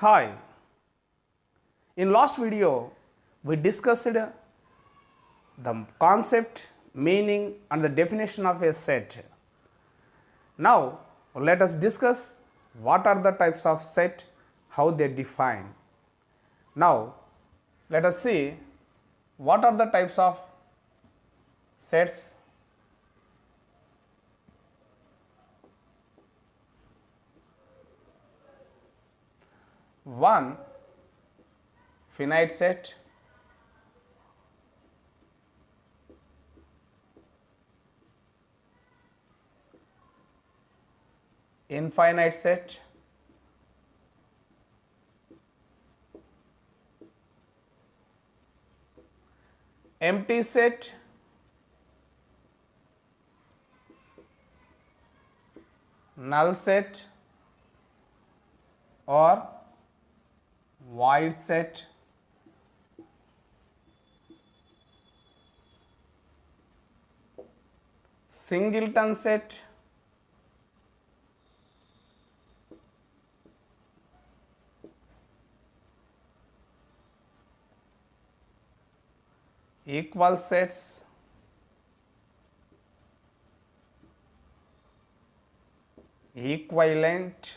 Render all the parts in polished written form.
Hi, in last video we discussed the concept, meaning and the definition of a set. Now let us discuss what are the types of set, how they define. Now let us see what are the types of sets. One, finite set. Infinite set. Empty set. Null set or void set. Singleton set. Equal sets. Equivalent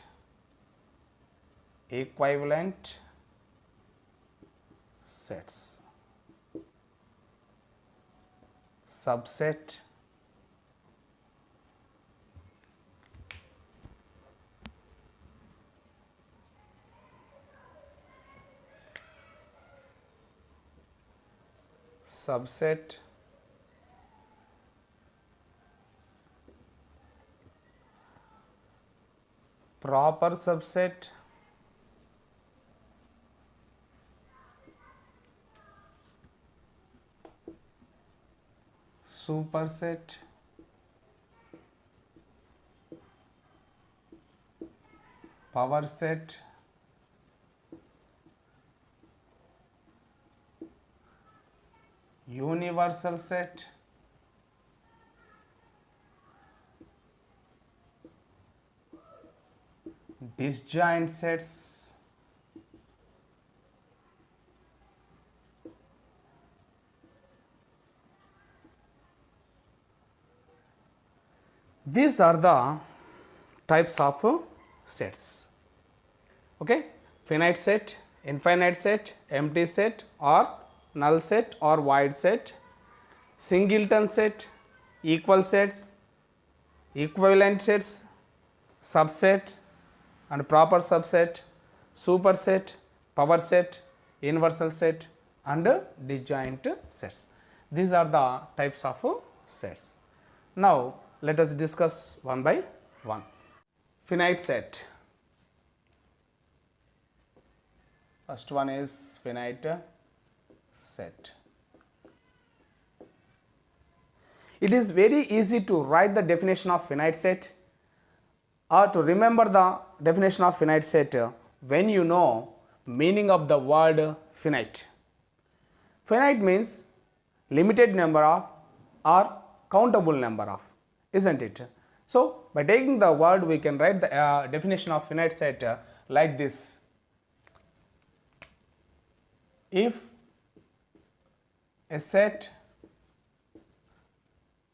sets. Subset. Subset. Proper subset. Superset. Power set. Universal set. Disjoint sets. These are the types of sets. Okay, finite set, infinite set, empty set or null set or void set, singleton set, equal sets, equivalent sets, subset and proper subset, superset, power set, universal set and disjoint sets. These are the types of sets. Now let us discuss one by one. Finite set. First one is finite set. It is very easy to write the definition of finite set or to remember the definition of finite set when you know meaning of the word finite. Finite means limited number of or countable number of, isn't it? So by taking the word we can write the definition of finite set like this. If a set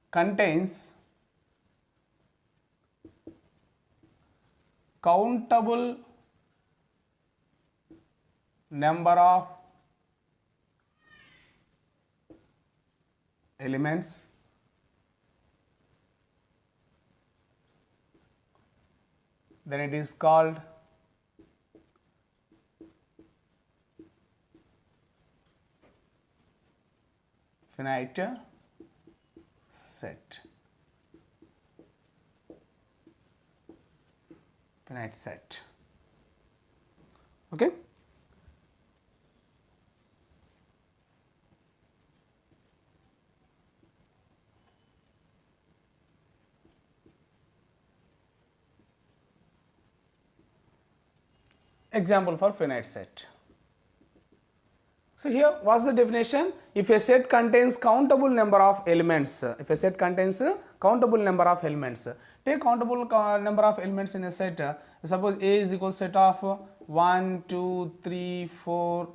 contains countable number of elements, then it is called finite set. Finite set. Okay. Example for finite set. So here what's the definition? If a set contains countable number of elements, if a set contains countable number of elements, take countable number of elements in a set. Suppose A is equal set of 1, 2, 3, 4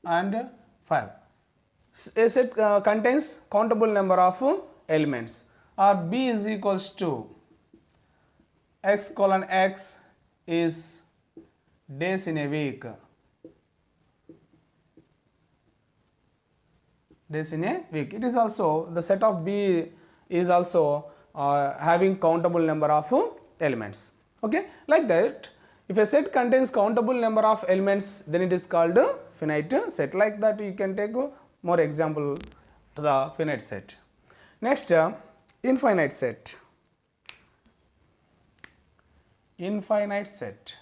and 5. A set contains countable number of elements, or B is equals to x colon x is days in a week. Days in a week. It is also, the set of B is also having countable number of elements. Okay, like that. If a set contains countable number of elements, then it is called a finite set. Like that, you can take more example to the finite set. Next, infinite set. Infinite set.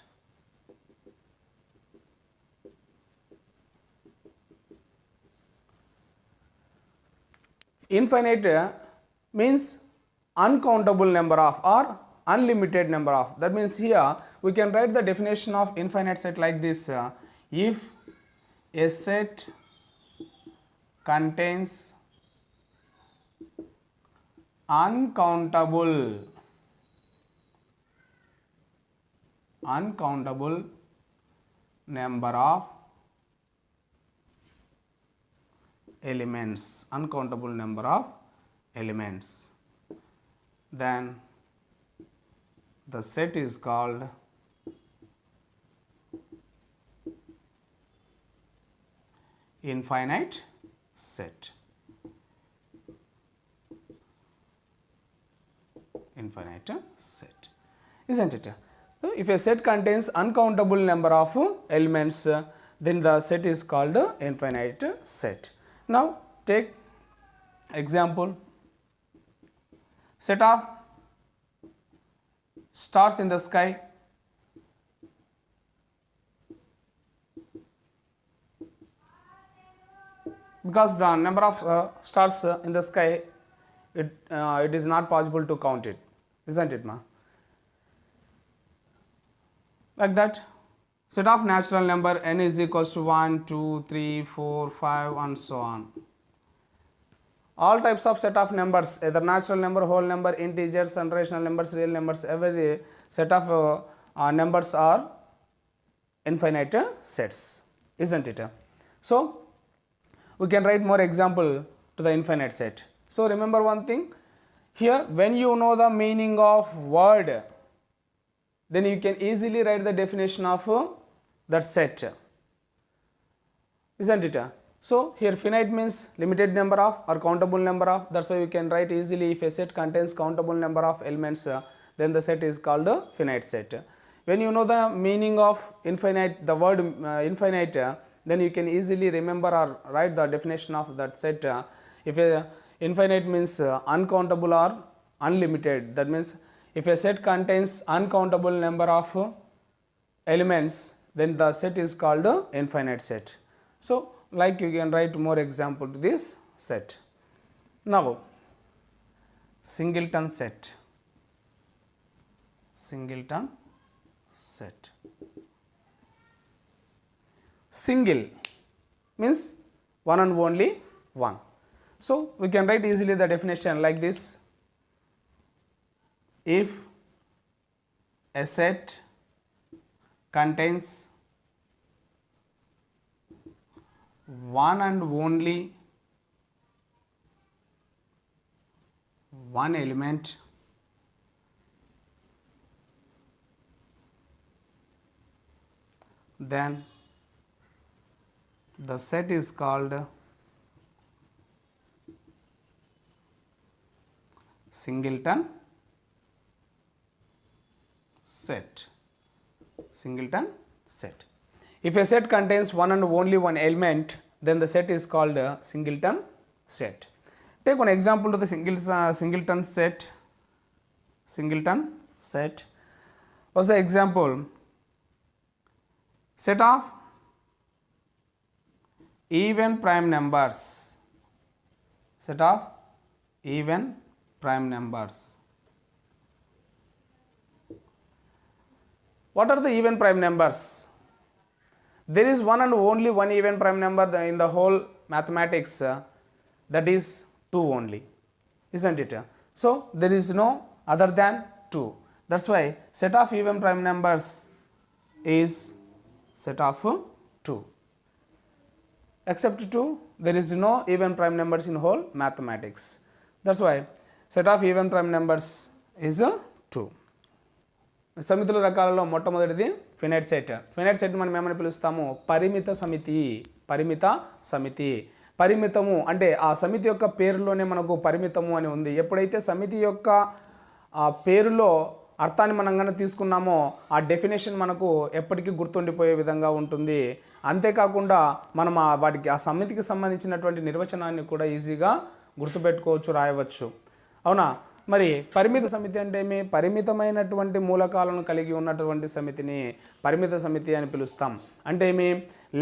Infinite means uncountable number of or unlimited number of. That means here we can write the definition of infinite set like this. If a set contains uncountable number of elements, uncountable number of elements, then the set is called infinite set. Infinite set, isn't it? If a set contains uncountable number of elements, then the set is called infinite set. Now take example, set of stars in the sky. Because the number of stars in the sky, it is not possible to count it, isn't it, ma? Like that, set of natural number n is equals to 1, 2, 3, 4, 5 and so on. All types of set of numbers, either natural number, whole number, integers and rational numbers, real numbers, every set of numbers are infinite sets, isn't it? So we can write more example to the infinite set. So remember one thing, here when you know the meaning of word, then you can easily write the definition of that set, isn't it? So here finite means limited number of or countable number of. That's why you can write easily, if a set contains countable number of elements, then the set is called a finite set. When you know the meaning of infinite, the word infinite, then you can easily remember or write the definition of that set. If a infinite means uncountable or unlimited, that means if a set contains uncountable number of elements, then the set is called a infinite set. So like you can write more example to this set. Now singleton set. Singleton set. Single means one and only one. So we can write easily the definition like this. If a set contains one and only one element, then the set is called singleton set. Singleton set. If a set contains one and only one element, then the set is called a singleton set. Take one example to the singleton set. Singleton set. What's the example? Set of even prime numbers. Set of even prime numbers. What are the even prime numbers? There is one and only one even prime number in the whole mathematics, that is 2 only, isn't it? So there is no other than 2. That's why set of even prime numbers is set of 2. Except 2, there is no even prime numbers in whole mathematics. That's why set of even prime numbers is 2. సమితుల రకాలలో మొట్టమొదటిది finite set. Finite set మనం ఏమని పిలుస్తాము? పరిమిత సమితి. పరిమిత సమితి. పరిమితము అంటే ఆ సమితి యొక్క పేరులోనే మనకు పరిమితము అని ఉంది. ఎప్పుడైతే సమితి యొక్క పేరులో అర్థాన్ని మనం కనుక తీసుకున్నామో ఆ డెఫినేషన్ మనకు ఎప్పటికీ గుర్తుండిపోయే విధంగా ఉంటుంది. అంతేకాకుండా మనం వాటికి ఆ సమితికి సంబంధించినటువంటి నిర్వచనాన్ని కూడా ఈజీగా గుర్తుపెట్టుకోవచ్చు, రాయవచ్చు. అవునా? మరి పరిమిత సమితి అంటే ఏమి? పరిమితమైనటువంటి మూలకాలను కలిగి ఉన్నటువంటి సమితిని పరిమిత సమితి అని పిలుస్తాం. అంటే ఏమి?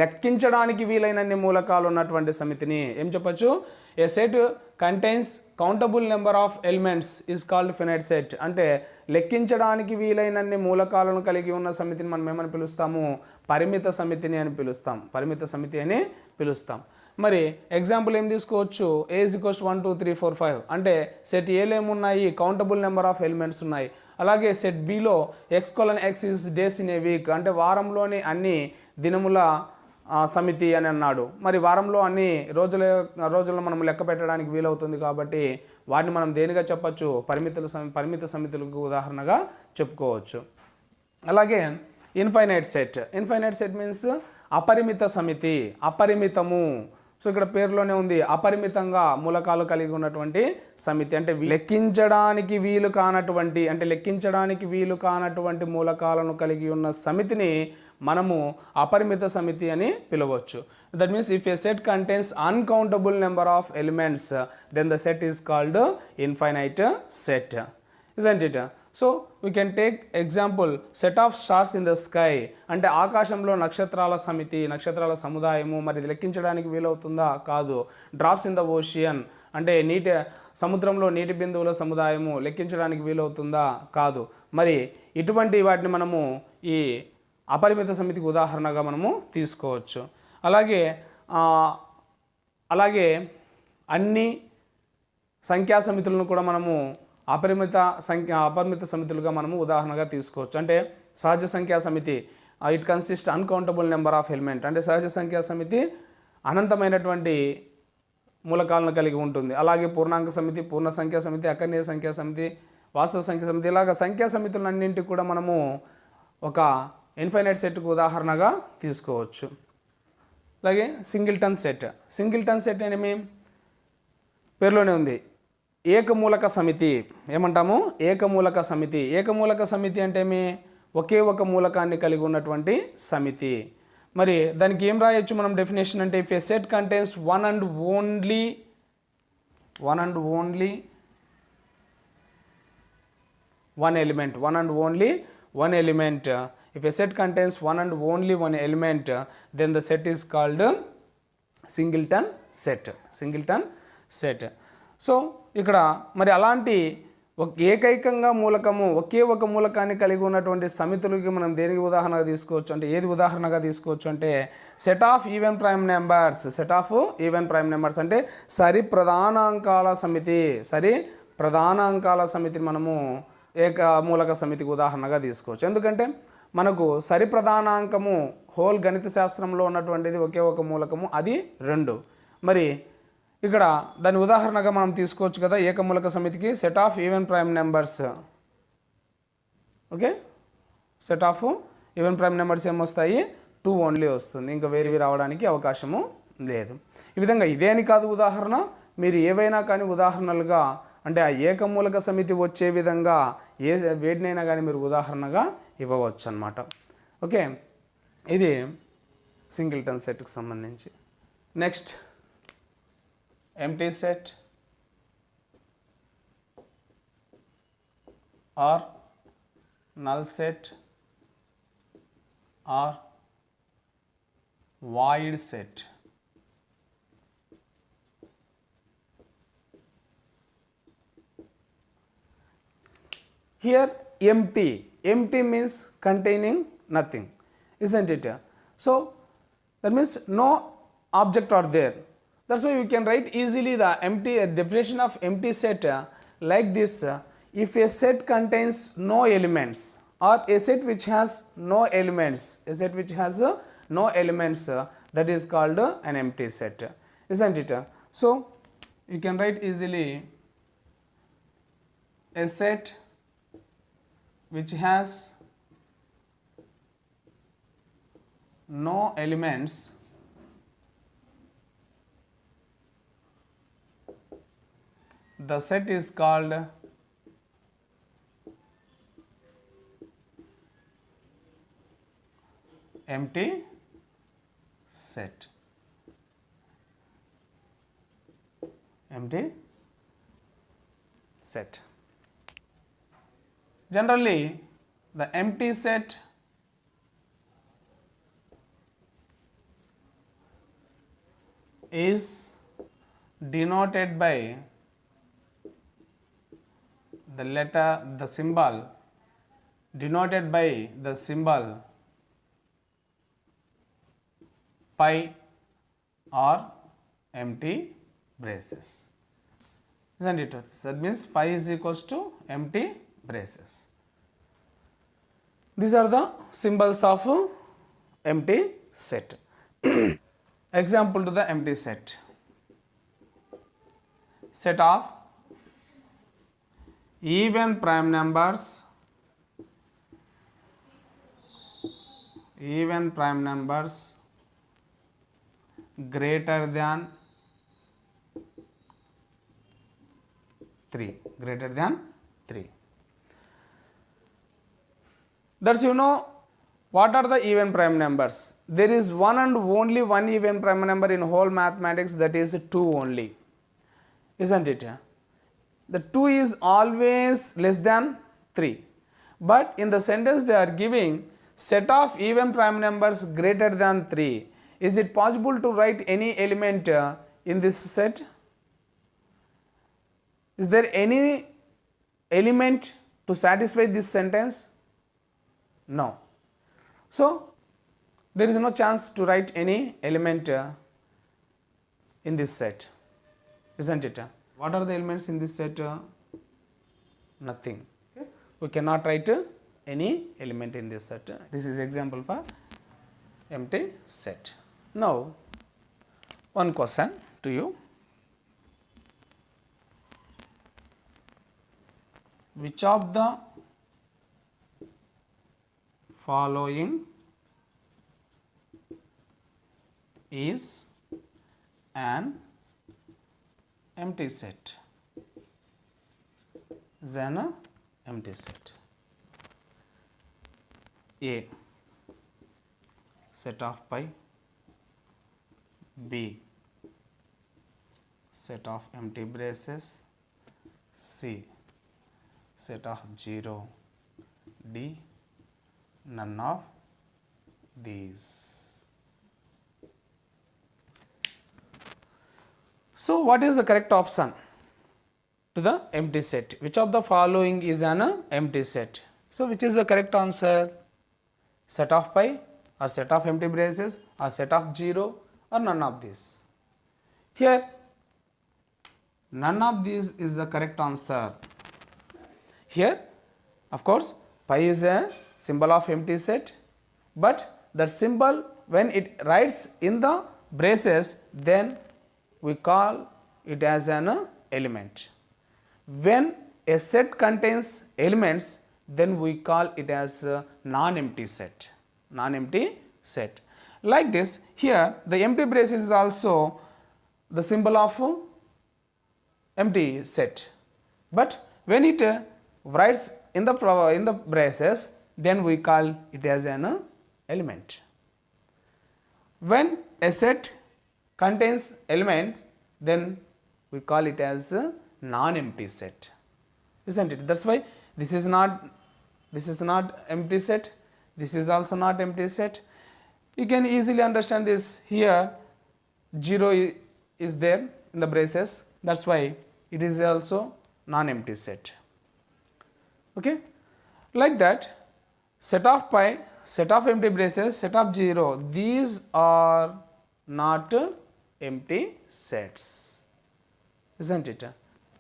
లెక్కించడానికి వీలైనన్ని మూలకాలు ఉన్నటువంటి సమితిని ఏం చెప్పచ్చు? A set contains countable number of elements is called finite set. అంటే లెక్కించడానికి వీలైనన్ని మూలకాలను కలిగి ఉన్న సమితిని మనం ఏమని పిలుస్తాము? పరిమిత సమితిని అని పిలుస్తాం. పరిమిత సమితి అని పిలుస్తాం. మరి ఎగ్జాంపుల్ ఏం తీసుకోవచ్చు? ఏ = 1 2 3 4 5 అంటే సెట్ ఏలో ఏమున్నాయి? కౌంటబుల్ నెంబర్ ఆఫ్ ఎలిమెంట్స్ ఉన్నాయి. అలాగే set below x:x is days in a week అంటే వారంలోని అన్ని దినముల సమితి అని అన్నాడు. మరి వారంలో అన్ని రోజులను మనం లెక్క పెట్టడానికి వీలవుతుంది కాబట్టి వాటిని మనం దేనిగా చెప్పచ్చు? పరిమిత సమితులకు ఉదాహరణగా చెప్పుకోవచ్చు. అలాగే infinite set. Infinite set means అపరిమిత సమితి. అపరిమితము. సో ఇక్కడ పేరులోనే ఉంది, అపరిమితంగా మూలకాలు కలిగి ఉన్నటువంటి సమితి. అంటే లెక్కించడానికి వీలు కానటువంటి మూలకాలను కలిగి ఉన్న సమితిని మనము అపరిమిత సమితి అని పిలవచ్చు. That means if a set contains uncountable number of elements then the set is called infinite set. Isn't it? So we can take example set of stars in the sky అంటే ఆకాశంలో నక్షత్రాల సమితి, నక్షత్రాల సముదాయము. మరి లెక్కించడానికి వీలవుతుందా? కాదు. డ్రాప్స్ ఇన్ ద ఓషియన్ అంటే సముద్రంలో నీటి బిందువుల సముదాయము లెక్కించడానికి వీలవుతుందా? కాదు. మరి ఇటువంటి వాటిని మనము ఈ అపరిమిత సమితికి ఉదాహరణగా మనము తీసుకోవచ్చు. అలాగే అన్ని సంఖ్యా సమితులను కూడా మనము అపరిమిత సమితులుగా మనము ఉదాహరణగా తీసుకోవచ్చు. అంటే సహజ సంఖ్యా సమితి it consist uncountable number of element అంటే సహజ సంఖ్యా సమితి అనంతమైనటువంటి మూలకాలను కలిగి ఉంటుంది. అలాగే పూర్ణాంక సమితి, పూర్ణ సంఖ్యా సమితి, అకర్ణీయ సంఖ్యా సమితి, వాస్తవ సంఖ్యా సమితి ఇలాగ సంఖ్యా సమితులన్నింటికి కూడా మనము ఒక ఇన్ఫైనైట్ సెట్కు ఉదాహరణగా తీసుకోవచ్చు. అలాగే సింగిల్టన్ సెట్. సింగిల్టన్ సెట్ అనేమి పేరులోనే ఉంది, ఏకమూలక సమితి. ఏమంటాము? ఏకమూలక సమితి. ఏకమూలక సమితి అంటే ఏమి? ఒకే ఒక మూలకాన్ని కలిగి ఉన్నటువంటి సమితి. మరి దానికి ఏం రాయొచ్చు మనం డెఫినేషన్ అంటే if a set contains one and only one element. If a set contains one and only one element, then the set is called singleton set. So ఇక్కడ మరి అలాంటి ఏకైకంగా మూలకము ఒకే ఒక మూలకాన్ని కలిగి ఉన్నటువంటి సమితులకి మనం దేనికి ఉదాహరణగా తీసుకోవచ్చు అంటే ఏది ఉదాహరణగా తీసుకోవచ్చు అంటే set of even prime numbers అంటే సరి ప్రధానాంకాల సమితిని మనము ఏక మూలక సమితికి ఉదాహరణగా తీసుకోవచ్చు. ఎందుకంటే మనకు సరి ప్రధానాంకము హోల్ గణిత శాస్త్రంలో ఉన్నటువంటిది ఒకే ఒక మూలకము, అది 2. మరి ఇక్కడ దాని ఉదాహరణగా మనం తీసుకోవచ్చు కదా ఏకమూలక సమితికి set of even prime numbers. Okay, set of even prime numbers ఏమొస్తాయి? 2 ఓన్లీ వస్తుంది. ఇంకా వేరేవి రావడానికి అవకాశము లేదు. ఈ విధంగా ఇదే అని కాదు ఉదాహరణ, మీరు ఏవైనా కానీ ఉదాహరణలుగా అంటే ఆ ఏకమూలక సమితి వచ్చే విధంగా వేటినైనా కానీ మీరు ఉదాహరణగా ఇవ్వవచ్చు అన్నమాట. ఓకే, ఇది సింగిల్టన్ సెట్కి సంబంధించి. Next empty set or null set or void set. Here empty means containing nothing, isn't it? So that means no object are there. That's why you can write easily the definition of empty set like this. If a set contains no elements, or a set which has no elements, a set which has no elements, that is called an empty set, isn't it? So you can write easily a set which has no elements the set is called empty set. Empty set. Generally, the empty set is denoted by the letter, the symbol, denoted by the symbol pi or empty braces, isn't it? That means pi is equals to empty braces. These are the symbols of empty set. Example to the empty set. Set of even prime numbers, greater than 3, greater than 3. That's, you know, what are the even prime numbers? There is one and only one even prime number in whole mathematics, that is 2 only, isn't it? The 2 is always less than 3, but in the sentence they are giving set of even prime numbers greater than 3. Is it possible to write any element in this set? Is there any element to satisfy this sentence? No. So there is no chance to write any element in this set, isn't it? What are the elements in this set? Nothing. Okay. We cannot write any element in this set. This is example for empty set. Now, one question to you. Which of the following is an empty set? Is an empty set. A, set of pi. B, set of empty braces. C, set of 0. D, none of these. So what is the correct option to the empty set? Which of the following is an empty set? So which is the correct answer? Set of pi, or set of empty braces, or set of 0, or none of these? Here none of these is the correct answer. Here of course pi is a symbol of empty set, but that symbol when it writes in the braces, then we call it as an element. When a set contains elements, then we call it as a non-empty set. Non-empty set. Like this, here the empty braces is also the symbol of empty set, but when it writes in the braces, then we call it as an element. When a set contains elements, then we call it as a non-empty set, isn't it? That's why this is not empty set, this is also not empty set. You can easily understand this. Here 0 is there in the braces, that's why it is also non-empty set. Okay, like that, set of pi, set of empty braces, set of 0, these are not empty sets, isn't it?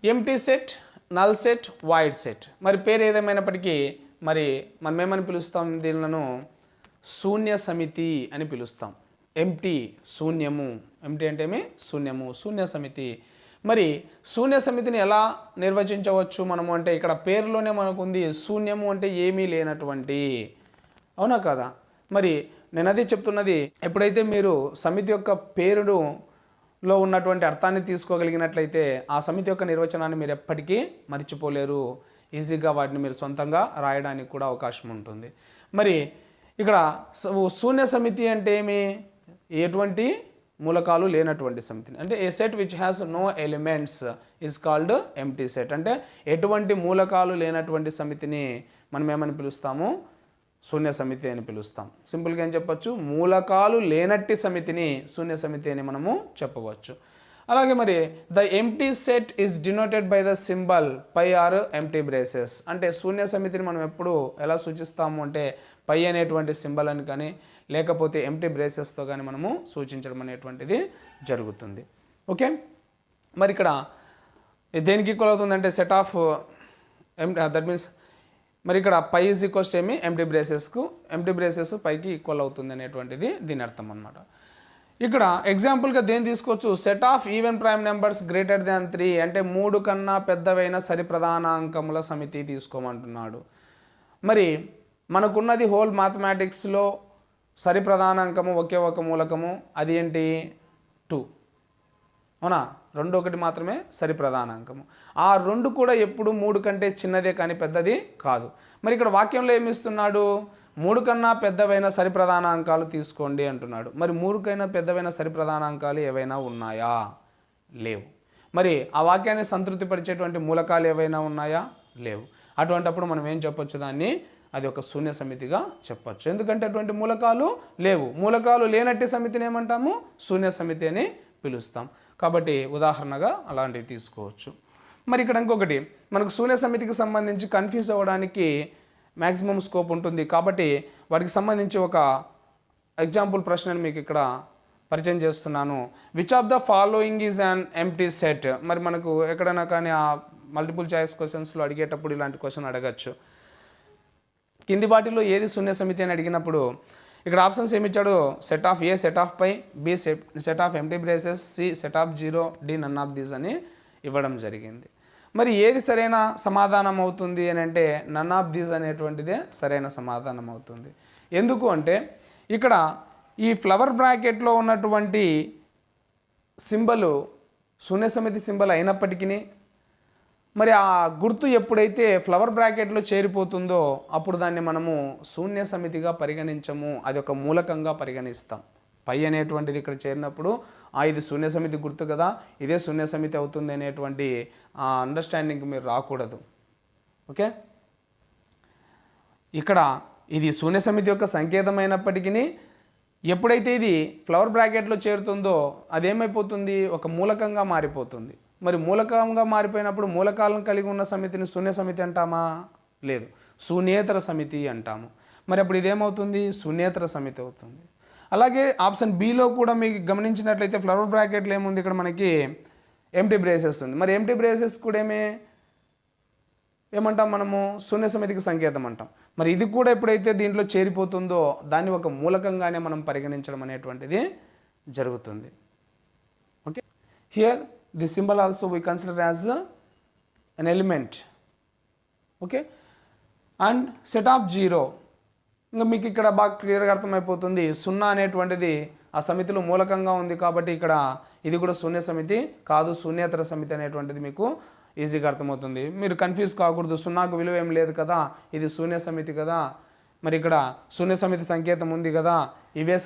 Empty set, null set, void set. మరి పేరు ఏదేమైనప్పటికీ మరి మనమేమని పిలుస్తాం, దీనిలను శూన్య సమితి అని పిలుస్తాం. Empty, శూన్యము. ఎంటీ అంటే ఏమి? శూన్యము, శూన్య సమితి. మరి శూన్య సమితిని ఎలా నిర్వచించవచ్చు మనము అంటే, ఇక్కడ పేరులోనే మనకు ఉంది శూన్యము అంటే ఏమీ లేనటువంటి, అవునా కదా? మరి నేను అదే చెప్తున్నది, ఎప్పుడైతే మీరు సమితి యొక్క పేరులో ఉన్నటువంటి అర్థాన్ని తీసుకోగలిగినట్లయితే ఆ సమితి యొక్క నిర్వచనాన్ని మీరు ఎప్పటికీ మర్చిపోలేరు. ఈజీగా వాటిని మీరు సొంతంగా రాయడానికి కూడా అవకాశం ఉంటుంది. మరి ఇక్కడ శూన్య సమితి అంటే ఏమి? ఎటువంటి మూలకాలు లేనటువంటి సమితిని, అంటే a set which has no elements is called empty set. అంటే ఎటువంటి మూలకాలు లేనటువంటి సమితిని మనం ఏమని పిలుస్తాము? శూన్య సమితి అని పిలుస్తాం. సింపుల్గా ఏం చెప్పచ్చు? మూలకాలు లేనట్టి సమితిని శూన్య సమితి అని మనము చెప్పవచ్చు. అలాగే మరి the empty set is denoted by the symbol phi or empty braces. అంటే శూన్య సమితిని మనం ఎప్పుడు ఎలా సూచిస్తాము అంటే పై అనేటువంటి సింబల్ అని కానీ లేకపోతే ఎంప్టీ బ్రేసెస్తో కానీ మనము సూచించడం అనేటువంటిది జరుగుతుంది. ఓకే, మరి ఇక్కడ దేనికి ఈక్వల్ అవుతుందంటే సెట్ ఆఫ్ దట్ మీన్స్ మరి ఇక్కడ పై ఈజ్ ఈక్వల్స్ ఏమి? ఎంప్టీ బ్రేసెస్కు, ఎంప్టీ బ్రేసెస్ పైకి ఈక్వల్ అవుతుంది అనేటువంటిది దీని అర్థం అనమాట. ఇక్కడ ఎగ్జాంపుల్గా దేని తీసుకోవచ్చు? Set of even prime numbers greater than 3 అంటే 3 కన్నా పెద్దవైన సరిప్రధానాంకముల సమితి తీసుకోమంటున్నాడు. మరి మనకున్నది హోల్ మ్యాథమెటిక్స్లో సరిప్రధానాంకము ఒకే ఒక మూలకము, అది ఏంటి? 2, అవునా? 2 ఒకటి మాత్రమే సరిప్రధానాంకము. ఆ 2 కూడా ఎప్పుడు 3 కంటే చిన్నదే కానీ పెద్దది కాదు. మరి ఇక్కడ వాక్యంలో ఏమి ఇస్తున్నాడు? 3 కన్నా పెద్దవైన సరిప్రధానాంకాలు తీసుకోండి అంటున్నాడు. మరి 3 కన్నా పెద్దవైన సరిప్రధానాంకాలు ఏవైనా ఉన్నాయా? లేవు. మరి ఆ వాక్యాన్ని సంతృప్తిపరిచేటువంటి మూలకాలు ఏవైనా ఉన్నాయా? లేవు. అటువంటప్పుడు మనం ఏం చెప్పొచ్చు? దాన్ని అది ఒక శూన్య సమితిగా చెప్పచ్చు. ఎందుకంటే అటువంటి మూలకాలు లేవు. మూలకాలు లేనట్టి సమితిని ఏమంటాము? శూన్య సమితి అని పిలుస్తాం. కాబట్టి ఉదాహరణగా అలాంటివి తీసుకోవచ్చు. మరి ఇక్కడ ఇంకొకటి, మనకు శూన్య సమితికి సంబంధించి కన్ఫ్యూజ్ అవ్వడానికి మ్యాక్సిమం స్కోప్ ఉంటుంది. కాబట్టి వాటికి సంబంధించి ఒక ఎగ్జాంపుల్ ప్రశ్నను మీకు ఇక్కడ పరిచయం చేస్తున్నాను. Which of the following is an empty set. మరి మనకు ఎక్కడైనా కానీ ఆ మల్టిపుల్ చాయిస్ క్వశ్చన్స్లో అడిగేటప్పుడు ఇలాంటి క్వశ్చన్ అడగచ్చు. కింది వాటిలో ఏది శూన్య సమితి అని అడిగినప్పుడు ఇక్కడ ఆప్షన్స్ ఏమి ఇచ్చాడు? Set of A set of phi, B set of empty braces, C set of 0, D none of these అని ఇవ్వడం జరిగింది. మరి ఏది సరైన సమాధానం అవుతుంది అని అంటే నన్ ఆఫ్ దీస్ అనేటువంటిదే సరైన సమాధానం అవుతుంది. ఎందుకు అంటే ఇక్కడ ఈ ఫ్లవర్ బ్రాకెట్లో ఉన్నటువంటి సింబలు శూన్య సమితి సింబల్ అయినప్పటికీ మరి ఆ గుర్తు ఎప్పుడైతే ఫ్లవర్ బ్రాకెట్లో చేరిపోతుందో అప్పుడు దాన్ని మనము శూన్య సమితిగా పరిగణించము, అది ఒక మూలకంగా పరిగణిస్తాం. పై అనేటువంటిది ఇక్కడ చేరినప్పుడు ఇది శూన్య సమితి గుర్తు కదా, ఇదే శూన్య సమితి అవుతుంది అనేటువంటి అండర్స్టాండింగ్ మీరు రాకూడదు. ఓకే, ఇక్కడ ఇది శూన్య సమితి యొక్క సంకేతమైనప్పటికీ ఎప్పుడైతే ఇది ఫ్లవర్ బ్రాకెట్లో చేరుతుందో అదేమైపోతుంది? ఒక మూలకంగా మారిపోతుంది. మరి మూలకంగా మారిపోయినప్పుడు మూలకాలను కలిగి ఉన్న సమితిని శూన్య సమితి అంటామా? లేదు, శూన్యేతర సమితి అంటాము. మరి అప్పుడు ఇదేమవుతుంది? శూన్యేతర సమితి అవుతుంది. అలాగే ఆప్షన్ బిలో కూడా మీకు గమనించినట్లయితే ఫ్లవర్ బ్రాకెట్లో ఏముంది? ఇక్కడ మనకి ఎంప్టీ బ్రేసెస్ ఉంది. మరి ఎంప్టీ బ్రేసెస్ కూడా ఏమంటాం మనము? శూన్య సమితికి సంకేతం అంటాం. మరి ఇది కూడా ఎప్పుడైతే దీంట్లో చేరిపోతుందో దాన్ని ఒక మూలకంగానే మనం పరిగణించడం అనేటువంటిది జరుగుతుంది. Okay, here the symbol also we consider as an element. Okay, and set of 0 ఇంకా మీకు ఇక్కడ బాగా క్లియర్గా అర్థమైపోతుంది. 0 అనేటువంటిది ఆ సమితిలో మూలకంగా ఉంది కాబట్టి ఇక్కడ ఇది కూడా శూన్య సమితి కాదు, శూన్యేతర సమితి అనేటువంటిది మీకు ఈజీగా అర్థమవుతుంది. మీరు కన్ఫ్యూజ్ కాకూడదు, 0కు విలువ ఏం లేదు కదా, ఇది శూన్య సమితి కదా, మరి ఇక్కడ శూన్య సమితి సంకేతం ఉంది కదా, ఇవే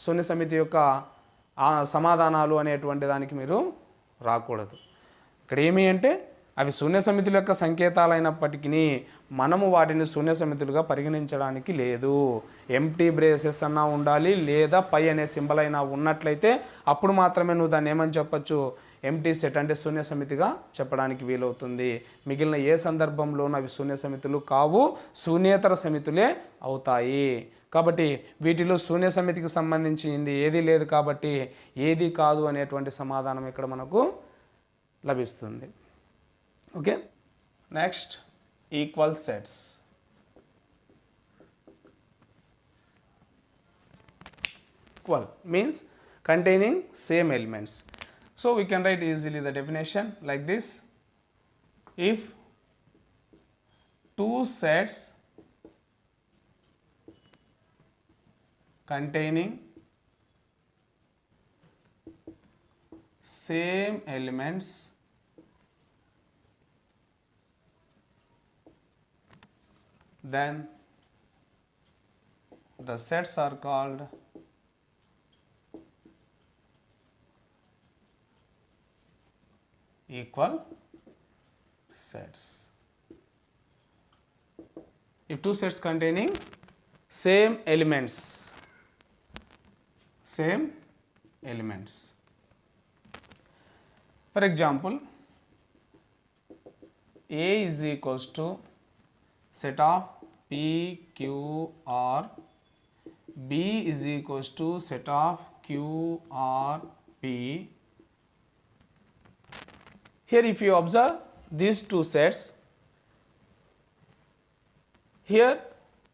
శూన్య సమితి యొక్క సమాధానాలు అనేటువంటి దానికి మీరు రాకూడదు. ఇక్కడ ఏమి అంటే అవి శూన్య సమితుల యొక్క సంకేతాలైనప్పటికీ మనము వాటిని శూన్య సమితులుగా పరిగణించడానికి లేదు. ఎంప్టీ బ్రేసెస్ అన్నా ఉండాలి లేదా పై అనే సింబల్ అయినా ఉన్నట్లయితే అప్పుడు మాత్రమే నువ్వు దాన్ని ఏమని చెప్పచ్చు? ఎంప్టీ సెట్ అంటే శూన్య సమితిగా చెప్పడానికి వీలవుతుంది. మిగిలిన ఏ సందర్భంలోనూ అవి శూన్య సమితులు కావు, శూన్యేతర సమితులే అవుతాయి. కాబట్టి వీటిలో శూన్య సమితికి సంబంధించింది ఏదీ లేదు కాబట్టి ఏది కాదు అనేటువంటి సమాధానం ఇక్కడ మనకు లభిస్తుంది. Okay, next equal sets. equal means containing same elements. So we can write easily the definition like this: if two sets containing same elements then the sets are called equal sets. If two sets containing same elements, for example, A is equals to set of P, Q, R, B is equals to set of Q, R, P. Here if you observe these two sets, here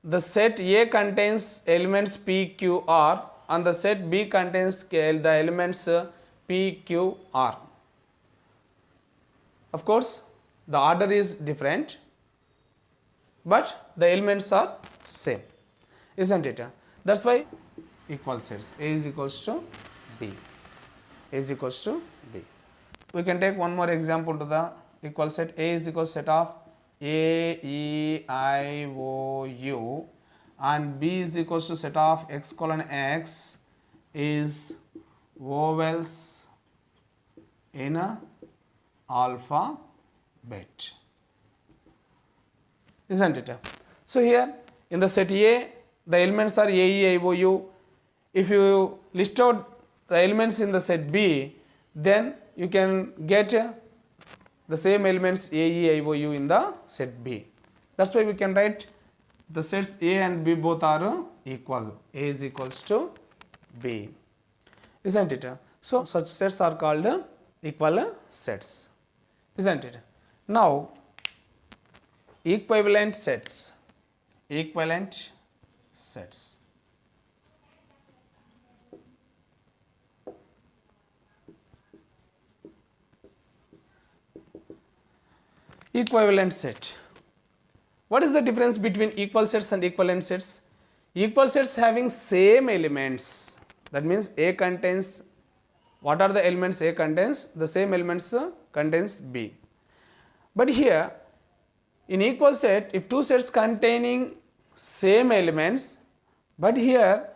the set A contains elements P, Q, R and the set B contains the elements P, Q, R. Of course, the order is different, but the elements are same, isn't it? That's why equal sets. A is equals to B. A is equals to B. We can take one more example to the equal set. A is equal to set of A, E, I, O, U, and B is equals to set of X colon X is vowels in alphabet, isn't it? So here in the set A, the elements are A, E, I, O, U. If you list out the elements in the set B, then you can get the same elements A, E, I, O, U in the set B. That's why we can write the sets A and B both are equal. A is equals to B, isn't it? So such sets are called equal sets, isn't it? Now equivalent sets. Equivalent sets. Equivalent set. What is the difference between equal sets and equivalent sets? Equal sets having same elements. That means A contains, what are the elements A contains? The same elements contains B. But here in equal set, if two sets containing same elements, but here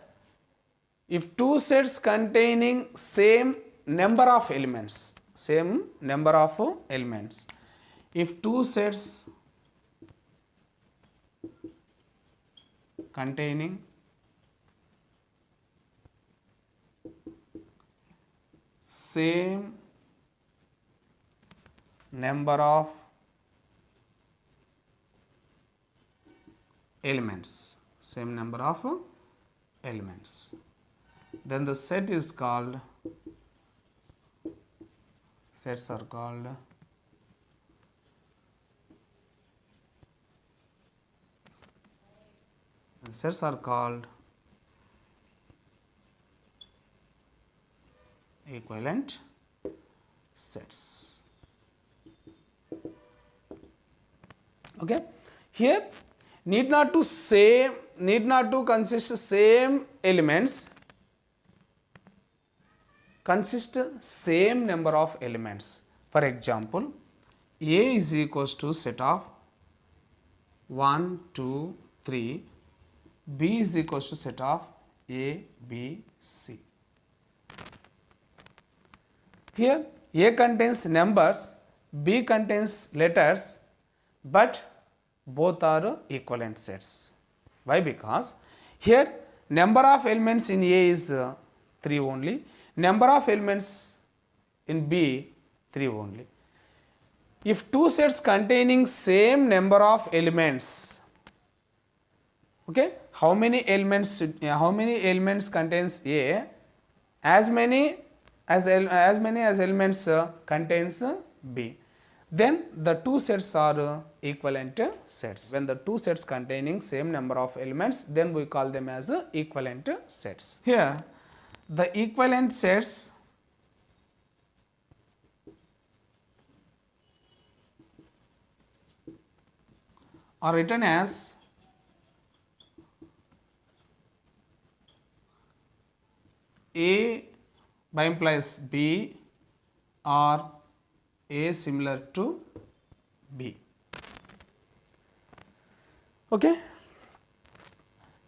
if two sets containing same number of elements, if two sets containing same number of elements, then the set is called, sets are called equivalent sets. Okay, here need not to consist same elements, consist same number of elements. For example, A is equals to set of 1, 2, 3, B is equals to set of A, B, C. Here A contains numbers, B contains letters, but both are equivalent sets. Why? Because here number of elements in A is 3 only, number of elements in B 3 only. If two sets containing same number of elements, okay, how many elements contains A, as many as elements contains B, then the two sets are equivalent sets. When the two sets containing same number of elements, then we call them as equivalent sets. Here the equivalent sets are written as A by implies B or A similar to B. Okay,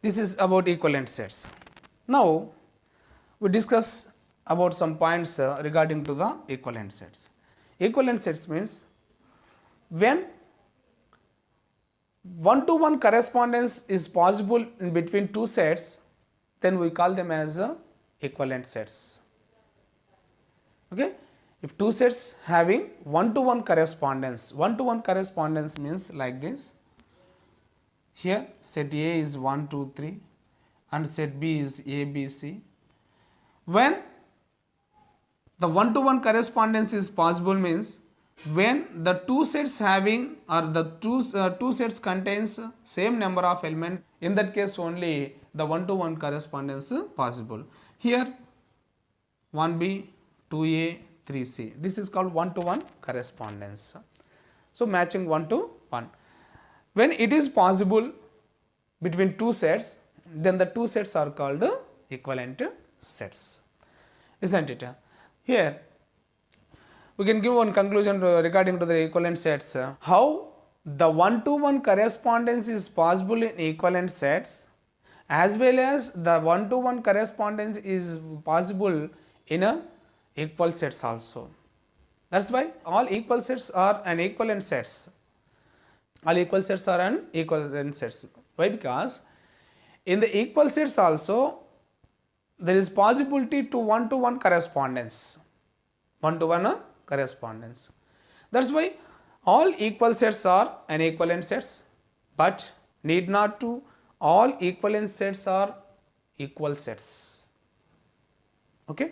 this is about equivalent sets. Now we discuss about some points regarding to the equivalent sets. Equivalent sets means when one-to-one correspondence is possible in between two sets, then we call them as equivalent sets. Okay, if two sets having one-to-one correspondence means like this. Here set A is 1, 2, 3 and set B is A, B, C. When the one-to-one correspondence is possible means when the two sets having or the two sets contains same number of elements, in that case only the one-to-one correspondence possible. Here 1B, 2A, 3C. This is called one-to-one correspondence. So matching 1 to 1. When it is possible between two sets, then the two sets are called equivalent sets, isn't it? Here we can give one conclusion regarding to the equivalent sets. How the one-to-one correspondence is possible in equivalent sets, as well as the one-to-one correspondence is possible in a equal sets also. That's why all equal sets are an equivalent sets. All equal sets are an equivalent sets. Why? Because in the equal sets also there is possibility to one-to-one correspondence. One-to-one correspondence. That's why all equal sets are an equivalent sets, but need not to all equivalent sets are equal sets. Okay?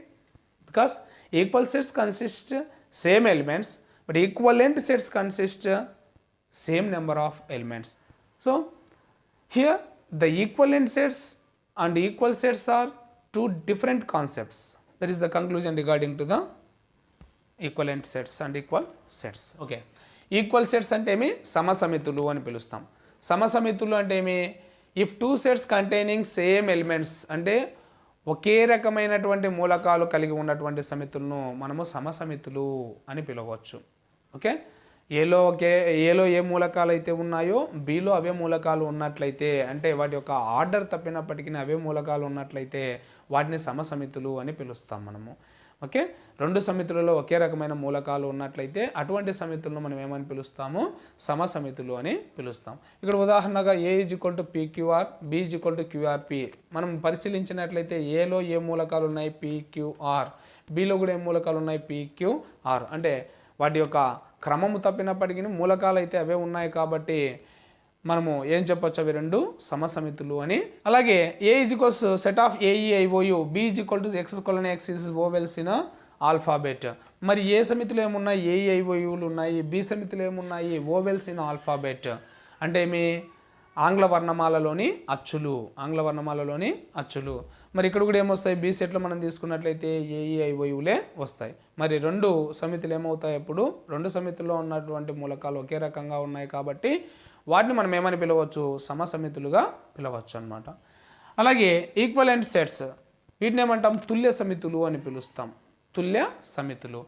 Because equal sets consist same elements, but equivalent sets consist same number of elements. So here the equivalent sets and equal sets are two different concepts. That is the conclusion regarding to the equivalent sets and equal sets. Okay, equal sets అంటే ఏమి సమసమితులు అని పిలుస్తాం. సమసమితులు అంటే ఏమి if two sets containing same elements అంటే ఒకే రకమైనటువంటి మూలకాలు కలిగి ఉన్నటువంటి సమితులను మనము సమసమితులు అని పిలవచ్చు. ఓకే, ఏలో ఏ మూలకాలు అయితే ఉన్నాయో బిలో అవే మూలకాలు ఉన్నట్లయితే, అంటే వాటి యొక్క ఆర్డర్ తప్పినప్పటికీ అవే మూలకాలు ఉన్నట్లయితే వాటిని సమసమితులు అని పిలుస్తాం మనము. ఓకే, రెండు సమితులలో ఒకే రకమైన మూలకాలు ఉన్నట్లయితే అటువంటి సమితులను మనం ఏమని పిలుస్తాము? సమసమితులు అని పిలుస్తాం. ఇక్కడ ఉదాహరణగా A = PQR, B = QRP మనం పరిశీలించినట్లయితే ఏలో ఏ మూలకాలు ఉన్నాయి? PQR. బిలో కూడా ఏ మూలకాలు ఉన్నాయి? PQR. అంటే వాటి యొక్క క్రమము తప్పినప్పటికీ మూలకాలు అయితే అవే ఉన్నాయి కాబట్టి మనము ఏం చెప్పొచ్చు? అవి రెండు సమసమితులు అని. అలాగే A = set of AEIOU, B = X:(X) is vowels in alphabet. మరి ఏ సమితిలో ఏమున్నాయి? AEIOUలు ఉన్నాయి. బి సమితిలో ఏమున్నాయి? Vowels in alphabet. అంటే ఏమి? ఆంగ్ల వర్ణమాలలోని అచ్చులు. మరి ఇక్కడ కూడా ఏమొస్తాయి? బి సెట్లో మనం తీసుకున్నట్లయితే AEIOUలే వస్తాయి. మరి రెండు సమితులు ఏమవుతాయి? అప్పుడు రెండు సమితుల్లో ఉన్నటువంటి మూలకాలు ఒకే రకంగా ఉన్నాయి కాబట్టి వాటిని మనం ఏమని పిలవచ్చు? సమసమితులుగా పిలవచ్చు అన్నమాట. అలాగే ఈక్వలెంట్ సెట్స్, వీటిని ఏమంటాం? తుల్య సమితులు అని పిలుస్తాం. తుల్య సమితులు.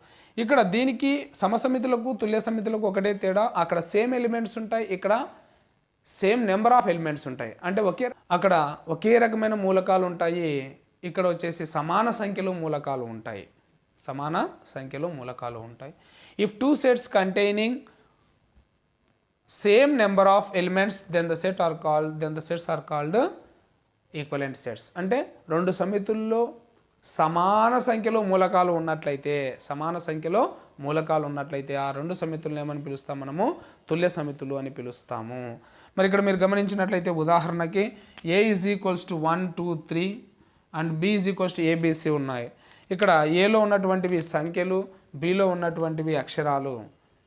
ఇక్కడ దీనికి సమసమితులకు తుల్య సమితులకు ఒకటే తేడా, అక్కడ సేమ్ ఎలిమెంట్స్ ఉంటాయి, ఇక్కడ సేమ్ నెంబర్ ఆఫ్ ఎలిమెంట్స్ ఉంటాయి. అంటే అక్కడ ఒకే రకమైన మూలకాలు ఉంటాయి, ఇక్కడ వచ్చేసి సమాన సంఖ్యలో మూలకాలు ఉంటాయి. If two sets containing same number of elements then the sets are called equivalent sets. అంటే రెండు సమితుల్లో సమాన సంఖ్యలో మూలకాలు ఉన్నట్లయితే ఆ రెండు సమితులను ఏమని పిలుస్తాం? మనము తుల్య సమితులు అని పిలుస్తాము. మరి ఇక్కడ మీరు గమనించినట్లయితే ఉదాహరణకి A = 1, 2, 3 అండ్ B = ABC ఉన్నాయి. ఇక్కడ ఏలో ఉన్నటువంటివి సంఖ్యలు, బిలో ఉన్నటువంటివి అక్షరాలు.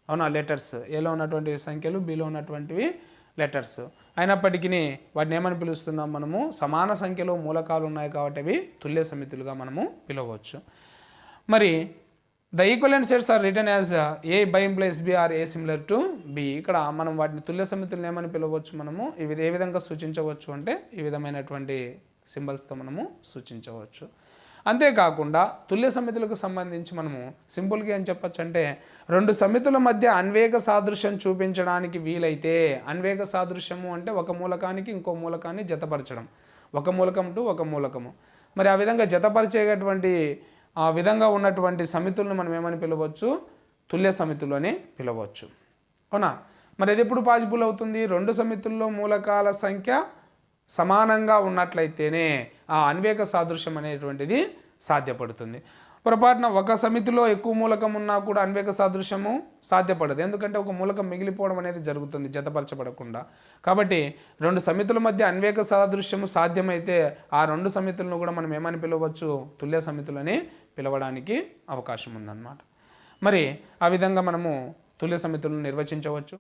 అవునా? లెటర్స్. ఏలో ఉన్నటువంటి సంఖ్యలు, బిలో ఉన్నటువంటివి లెటర్స్. అయినప్పటికీ వాటిని ఏమని పిలుస్తున్నాం మనము, సమాన సంఖ్యలో మూలకాలు ఉన్నాయి కాబట్టి అవి తుల్య సమితులుగా మనము పిలవచ్చు. మరి the equivalent sets are written as A by implies B or A similar to B. ఇక్కడ మనం వాటిని తుల్య సమితులను ఏమని పిలవచ్చు, మనము ఏ విధంగా సూచించవచ్చు అంటే ఈ విధమైనటువంటి సింబల్స్తో మనము సూచించవచ్చు. అంతేకాకుండా తుల్య సమితులకు సంబంధించి మనము సింపుల్గా ఏం చెప్పచ్చు అంటే, రెండు సమితుల మధ్య అన్వేక సాదృశ్యం చూపించడానికి వీలైతే, అన్వేక సాదృశ్యము అంటే ఒక మూలకానికి ఇంకో మూలకాన్ని జతపరచడం, ఒక మూలకం టు ఒక మూలకము. మరి ఆ విధంగా జతపరిచేటువంటి ఆ విధంగా ఉన్నటువంటి సమితులను మనం ఏమని పిలవచ్చు, తుల్య సమితులు అని పిలవచ్చు. అవునా? మరి అది ఎప్పుడు పాసిబుల్ అవుతుంది, రెండు సమితుల్లో మూలకాల సంఖ్య సమానంగా ఉన్నట్లయితేనే ఆ అన్వేక సాదృశ్యం అనేటువంటిది సాధ్యపడుతుంది. పొరపాటున ఒక సమితిలో ఎక్కువ మూలకం ఉన్నా కూడా అన్వేక సాదృశ్యము సాధ్యపడదు, ఎందుకంటే ఒక మూలకం మిగిలిపోవడం అనేది జరుగుతుంది జతపరచబడకుండా. కాబట్టి రెండు సమితుల మధ్య అన్వేక సాదృశ్యము సాధ్యమైతే ఆ రెండు సమితులను కూడా మనం ఏమని పిలవచ్చు, తుల్య సమితులని పిలవడానికి అవకాశం ఉందన్నమాట. మరి ఆ విధంగా మనము తుల్య సమితులను నిర్వచించవచ్చు.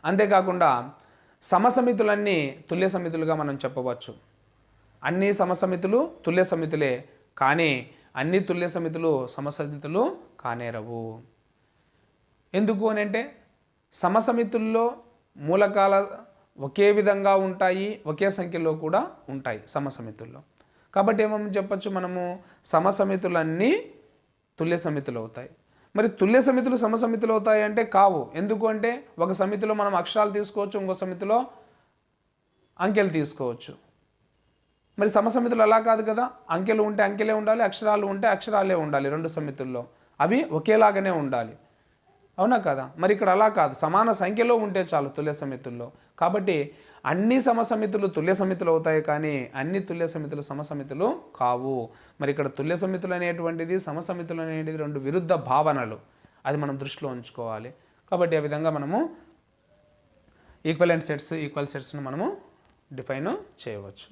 అంతేకాకుండా సమసమితులన్నీ తుల్య సమితులుగా మనం చెప్పవచ్చు. అన్ని సమసమితులు తుల్య సమితులే, కానీ అన్ని తుల్య సమితులు సమసమితులు కానేరవు. ఎందుకు అని అంటే, సమసమితుల్లో మూలకాల ఒకే విధంగా ఉంటాయి, ఒకే సంఖ్యలో కూడా ఉంటాయి సమసమితుల్లో. కాబట్టి ఏమని చెప్పచ్చు మనము, సమసమితులన్నీ తుల్య సమితులు అవుతాయి. మరి తుల్య సమితులు సమసమితులు అవుతాయి అంటే కావు. ఎందుకు అంటే, ఒక సమితిలో మనం అక్షరాలు తీసుకోవచ్చు, ఇంకో సమితిలో అంకెలు తీసుకోవచ్చు. మరి సమసమితులు అలా కాదు కదా, అంకెలు ఉంటే అంకెలే ఉండాలి, అక్షరాలు ఉంటే అక్షరాలే ఉండాలి. రెండు సమితుల్లో అవి ఒకేలాగానే ఉండాలి. అవునా కదా? మరి ఇక్కడ అలా కాదు, సమాన సంఖ్యలో ఉంటే చాలు తుల్య సమితుల్లో. కాబట్టి అన్ని సమసమితులు తుల్య సమితులు అవుతాయి, కానీ అన్ని తుల్య సమితులు సమసమితులు కావు. మరి ఇక్కడ తుల్య సమితులు అనేటువంటిది, సమసమితులు అనేటిది రెండు విరుద్ధ భావనలు, అది మనం దృష్టిలో ఉంచుకోవాలి. కాబట్టి ఆ విధంగా మనము ఈక్వల్ సెట్స్ను మనము డిఫైన్ చేయవచ్చు.